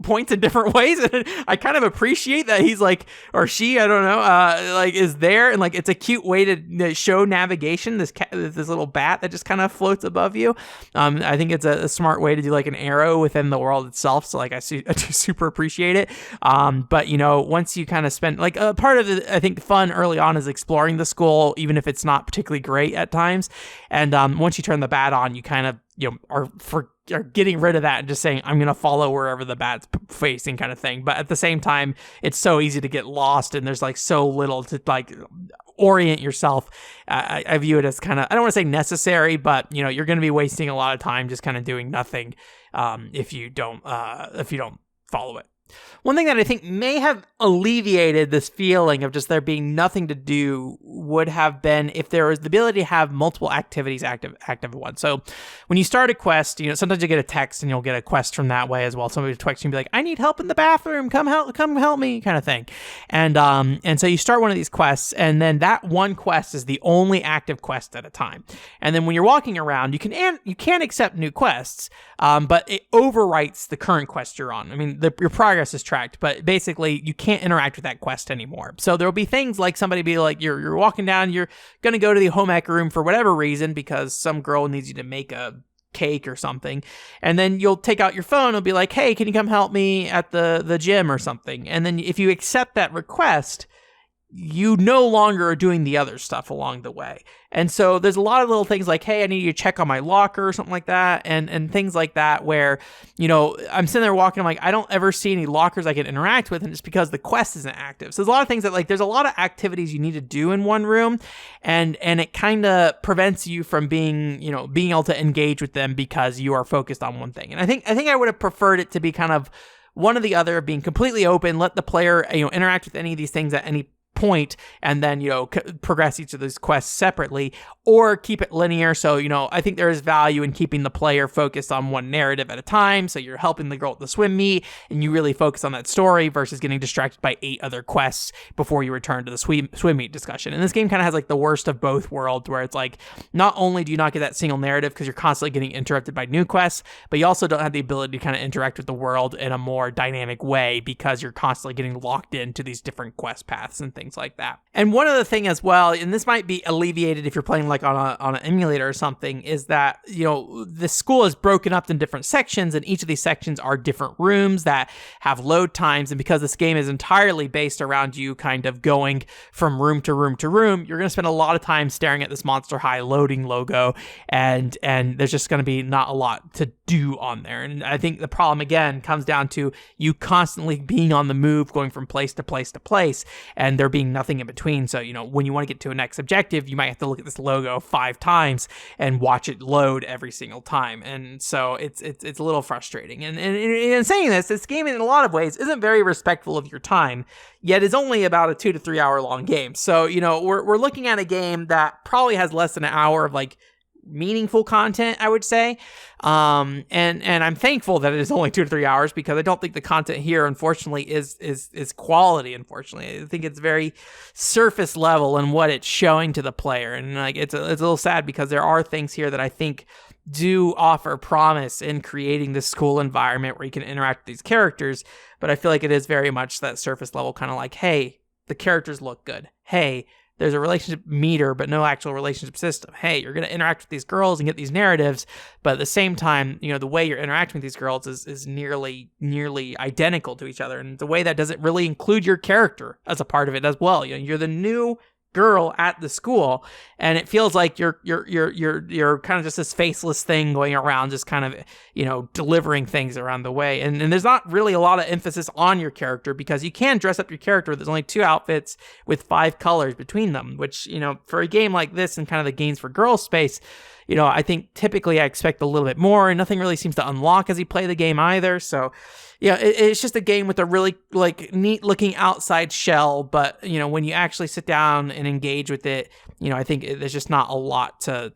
points in different ways. And I kind of appreciate that he's like, or she, I don't know, like is there, and like it's a cute way to show navigation. This little bat that just kind of floats above you. I think it's a smart way to do like an arrow within the world itself. So like I do super appreciate it. But you know, once you kind of spend like a part of the, I think, fun early on is exploring the school, even if it's not particularly great at times. And once you turn the bat on, you kind of, you know, are getting rid of that and just saying, I'm going to follow wherever the bat's facing kind of thing. But at the same time, it's so easy to get lost, and there's like so little to like orient yourself. I view it as kind of, I don't want to say necessary, but you know, you're going to be wasting a lot of time just kind of doing nothing if you don't follow it. One thing that I think may have alleviated this feeling of just there being nothing to do would have been if there was the ability to have multiple activities active at once. So when you start a quest, you know, sometimes you get a text and you'll get a quest from that way as well. Somebody will text you and be like, I need help in the bathroom. Come help me, kind of thing. And so you start one of these quests, and then that one quest is the only active quest at a time. And then when you're walking around, you can accept new quests, but it overwrites the current quest you're on. I mean, your progress is tracked, but basically you can't interact with that quest anymore. So there'll be things like somebody be like, you're walking down, you're going to go to the home ec room for whatever reason, because some girl needs you to make a cake or something. And then you'll take out your phone and be like, hey, can you come help me at the gym or something? And then if you accept that request, you no longer are doing the other stuff along the way. And so there's a lot of little things like, hey, I need you to check on my locker or something like that, and things like that where, you know, I'm sitting there walking, I'm like, I don't ever see any lockers I can interact with, and it's because the quest isn't active. So there's a lot of things that, like, there's a lot of activities you need to do in one room, and it kind of prevents you from being able to engage with them because you are focused on one thing. And I think I would have preferred it to be kind of one or the other, being completely open, let the player, interact with any of these things at any point, and then progress each of those quests separately, or keep it linear. So I think there is value in keeping the player focused on one narrative at a time, so you're helping the girl at the swim meet and you really focus on that story versus getting distracted by 8 other quests before you return to the swim meet discussion. And this game kind of has like the worst of both worlds, where it's like, not only do you not get that single narrative because you're constantly getting interrupted by new quests, but you also don't have the ability to kind of interact with the world in a more dynamic way because you're constantly getting locked into these different quest paths and things like that. And one other thing as well, and this might be alleviated if you're playing like on an emulator or something, is that the school is broken up in different sections, and each of these sections are different rooms that have load times. And because this game is entirely based around you kind of going from room to room to room, you're going to spend a lot of time staring at this Monster High loading logo, and there's just going to be not a lot to do on there. And I think the problem again comes down to you constantly being on the move, going from place to place to place, and there being nothing in between. So when you want to get to a next objective, you might have to look at this logo 5 times and watch it load every single time. And so it's a little frustrating. And in saying this game in a lot of ways isn't very respectful of your time, yet is only about a 2 to 3 hour long game. So we're looking at a game that probably has less than an hour of like meaningful content, I would say. And I'm thankful that it is only 2 to 3 hours, because I don't think the content here, unfortunately, is quality. Unfortunately, I think it's very surface level in what it's showing to the player, and like it's a little sad, because there are things here that I think do offer promise in creating this cool environment where you can interact with these characters. But I feel like it is very much that surface level kind of like, hey, the characters look good. Hey, there's a relationship meter, but no actual relationship system. Hey, you're going to interact with these girls and get these narratives, but at the same time, the way you're interacting with these girls is nearly identical to each other, and the way that doesn't really include your character as a part of it as well. You're the new girl at the school, and it feels like you're kind of just this faceless thing going around, just kind of delivering things around the way, and there's not really a lot of emphasis on your character, because you can dress up your character. There's only 2 outfits with 5 colors between them, which for a game like this and kind of the games for girls space, I think typically I expect a little bit more, and nothing really seems to unlock as you play the game either. So it's just a game with a really neat looking outside shell, but when you actually sit down and engage with it, I think there's just not a lot to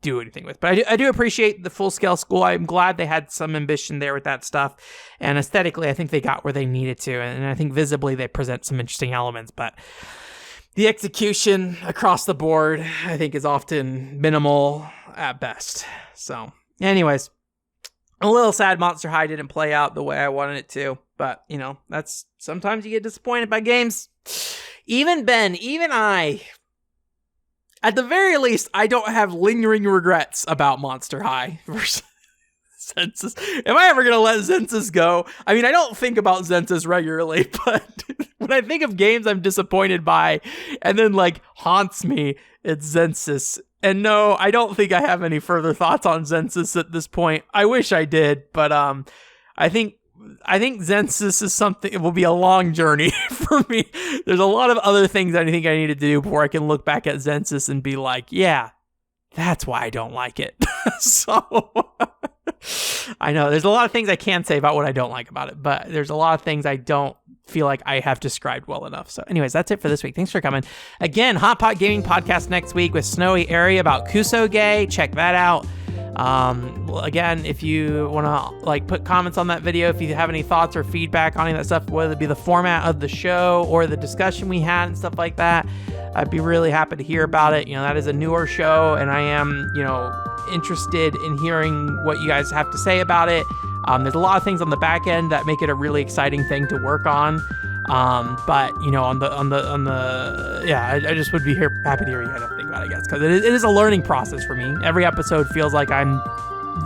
do anything with. But I do appreciate the full scale school. I'm glad they had some ambition there with that stuff, and aesthetically I think they got where they needed to, and I think visibly they present some interesting elements, but the execution across the board I think is often minimal at best. So anyways, a little sad Monster High didn't play out the way I wanted it to, but that's sometimes you get disappointed by games. Even I, at the very least, I don't have lingering regrets about Monster High versus Zensus. Am I ever going to let Zensus go? I mean, I don't think about Zensus regularly, but when I think of games I'm disappointed by and then haunts me, it's Zensus. And no, I don't think I have any further thoughts on Zensus at this point. I wish I did, but I think Zensus is something. It will be a long journey for me. There's a lot of other things I think I need to do before I can look back at Zensus and be like, yeah, that's why I don't like it. So I know there's a lot of things I can say about what I don't like about it, but there's a lot of things I don't feel like I have described well enough. So anyways, that's it for this week. Thanks for coming. Again, Hot Pot Gaming Podcast next week with Snowy Area about Kusoge. Check that out. Again, if you want to put comments on that video, if you have any thoughts or feedback on any of that stuff, whether it be the format of the show or the discussion we had and stuff like that, I'd be really happy to hear about it. That is a newer show, and I am, interested in hearing what you guys have to say about it. There's a lot of things on the back end that make it a really exciting thing to work on. But I just would be happy to hear you guys think about it, I guess, because it is a learning process for me. Every episode feels like I'm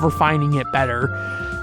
refining it better.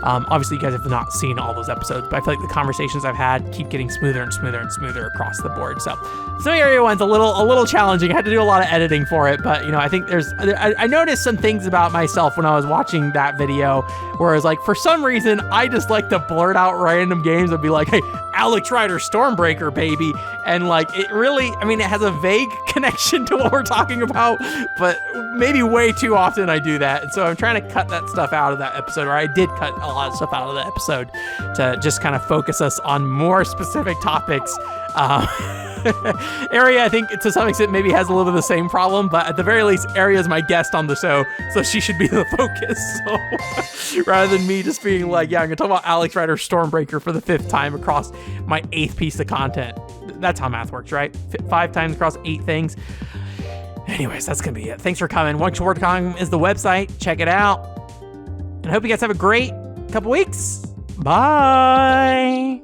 Obviously you guys have not seen all those episodes, but I feel like the conversations I've had keep getting smoother and smoother and smoother across the board. So area one's a little challenging. I had to do a lot of editing for it, but I think I noticed some things about myself when I was watching that video, where I was like, for some reason I just like to blurt out random games and be like, hey, Alex Rider Stormbreaker, baby. And it really, it has a vague connection to what we're talking about, but maybe way too often I do that. And so I'm trying to cut that stuff out of that episode, or I did cut a lot of stuff out of the episode to just kind of focus us on more specific topics. Area, I think to some extent maybe has a little bit of the same problem, but at the very least, Area is my guest on the show, so she should be the focus. So rather than me just being like, yeah, I'm gonna talk about Alex Rider Stormbreaker for the 5th time across my 8th piece of content. That's how math works, right? 5 times across 8 things. Anyways, that's gonna be it. Thanks for coming. OneShort.com is the website. Check it out. And I hope you guys have a great couple weeks. Bye.